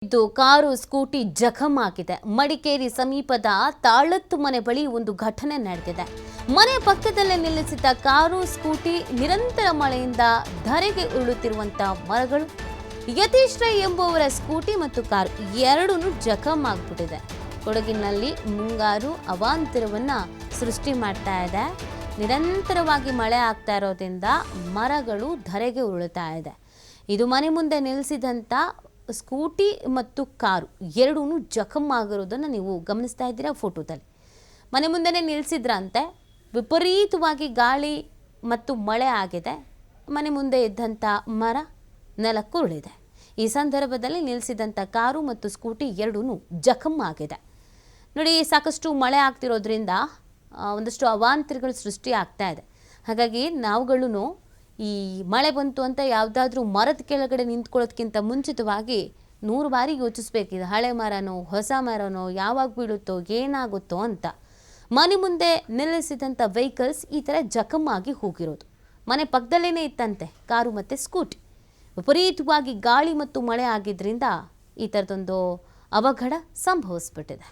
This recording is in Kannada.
ಇದು ಕಾರು ಸ್ಕೂಟಿ ಜಖಂ ಆಗಿದೆ. ಮಡಿಕೇರಿ ಸಮೀಪದ ತಾಳತ್ತು ಮನೆ ಬಳಿ ಒಂದು ಘಟನೆ ನಡೆದಿದೆ. ಮನೆ ಪಕ್ಕದಲ್ಲೇ ನಿಲ್ಲಿಸಿದ್ದ ಕಾರು ಸ್ಕೂಟಿ ನಿರಂತರ ಮಳೆಯಿಂದ ಧರೆಗೆ ಉರುಳುತ್ತಿರುವಂತಹ ಮರಗಳು, ಯತೀಶ್ ರೈ ಎಂಬುವರ ಸ್ಕೂಟಿ ಮತ್ತು ಕಾರು ಎರಡೂ ಜಖಂ ಆಗಿಬಿಟ್ಟಿದೆ. ಕೊಡಗಿನಲ್ಲಿ ಮುಂಗಾರು ಅವಾಂತರವನ್ನ ಸೃಷ್ಟಿ ಮಾಡ್ತಾ ಇದೆ. ನಿರಂತರವಾಗಿ ಮಳೆ ಆಗ್ತಾ ಇರೋದ್ರಿಂದ ಮರಗಳು ಧರೆಗೆ ಉರುಳುತ್ತಾ ಇದೆ. ಇದು ಮನೆ ಮುಂದೆ ನಿಲ್ಲಿಸಿದಂಥ ಸ್ಕೂಟಿ ಮತ್ತು ಕಾರು ಎರಡೂ ಜಖಂ ಆಗಿರೋದನ್ನು ನೀವು ಗಮನಿಸ್ತಾ ಇದ್ದೀರಾ ಫೋಟೋದಲ್ಲಿ. ಮನೆ ಮುಂದೆನೇ ನಿಲ್ಲಿಸಿದ್ರಂತೆ. ವಿಪರೀತವಾಗಿ ಗಾಳಿ ಮತ್ತು ಮಳೆ ಆಗಿದೆ. ಮನೆ ಮುಂದೆ ಇದ್ದಂಥ ಮರ ನೆಲಕ್ಕುರುಳಿದೆ. ಈ ಸಂದರ್ಭದಲ್ಲಿ ನಿಲ್ಲಿಸಿದಂಥ ಕಾರು ಮತ್ತು ಸ್ಕೂಟಿ ಎರಡೂ ಜಖಂ ಆಗಿದೆ. ನೋಡಿ, ಸಾಕಷ್ಟು ಮಳೆ ಆಗ್ತಿರೋದ್ರಿಂದ ಒಂದಷ್ಟು ಅವಾಂತರಗಳು ಸೃಷ್ಟಿ ಆಗ್ತಾ ಇದೆ. ಹಾಗಾಗಿ ನಾವುಗಳು ಈ ಮಳೆ ಬಂತು ಅಂತ ಯಾವುದಾದ್ರೂ ಮರದ ಕೆಳಗಡೆ ನಿಂತ್ಕೊಳ್ಳೋದಕ್ಕಿಂತ ಮುಂಚಿತವಾಗಿ 100 ಬಾರಿ ಯೋಚಿಸ್ಬೇಕಿದೆ. ಹಳೆ ಮರನೋ ಹೊಸ ಮರನೋ ಯಾವಾಗ ಬೀಳುತ್ತೋ ಏನಾಗುತ್ತೋ ಅಂತ. ಮನೆ ಮುಂದೆ ನಿಲ್ಲಿಸಿದಂಥ ವೆಹಿಕಲ್ಸ್ ಈ ಥರ ಜಖಂ ಆಗಿ ಹೋಗಿರೋದು. ಮನೆ ಪಕ್ಕದಲ್ಲೇ ಇತ್ತಂತೆ ಕಾರು ಮತ್ತು ಸ್ಕೂಟಿ. ವಿಪರೀತವಾಗಿ ಗಾಳಿ ಮತ್ತು ಮಳೆ ಆಗಿದ್ದರಿಂದ ಈ ಥರದೊಂದು ಅವಘಡ ಸಂಭವಿಸ್ಬಿಟ್ಟಿದೆ.